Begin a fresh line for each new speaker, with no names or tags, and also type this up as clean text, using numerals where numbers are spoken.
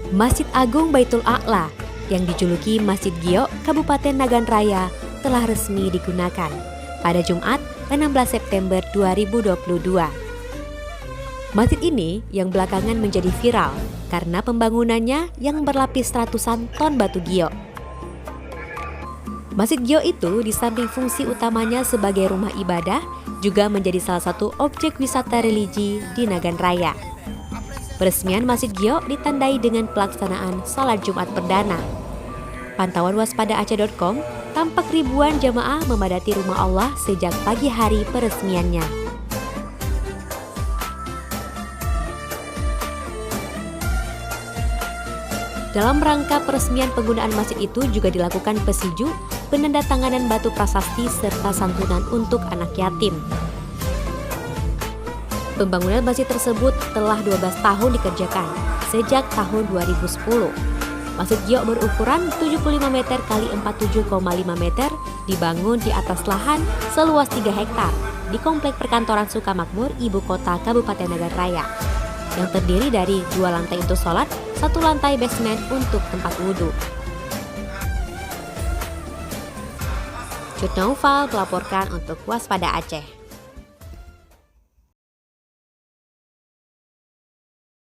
Masjid Agung Baitul A'la yang dijuluki Masjid Giok Kabupaten Nagan Raya telah resmi digunakan pada Jumat 16 September 2022. Masjid ini yang belakangan menjadi viral karena pembangunannya yang berlapis ratusan ton batu giok. Masjid Giok itu di samping fungsi utamanya sebagai rumah ibadah juga menjadi salah satu objek wisata religi di Nagan Raya. Peresmian Masjid Giok ditandai dengan pelaksanaan salat Jumat perdana. Pantauan waspadaaceh.com tampak ribuan jamaah memadati rumah Allah sejak pagi hari peresmiannya. Dalam rangka peresmian penggunaan masjid itu juga dilakukan pesiju, penandatanganan batu prasasti serta santunan untuk anak yatim. Pembangunan masjid tersebut telah 12 tahun dikerjakan sejak tahun 2010. Masjid Giok berukuran 75 meter x 47,5 meter dibangun di atas lahan seluas 3 hektar di Komplek Perkantoran Sukamakmur, Ibu Kota Kabupaten Nagan Raya, yang terdiri dari 2 lantai untuk sholat, 1 lantai basement untuk tempat wudhu. Cut Naufal melaporkan untuk Waspada Aceh.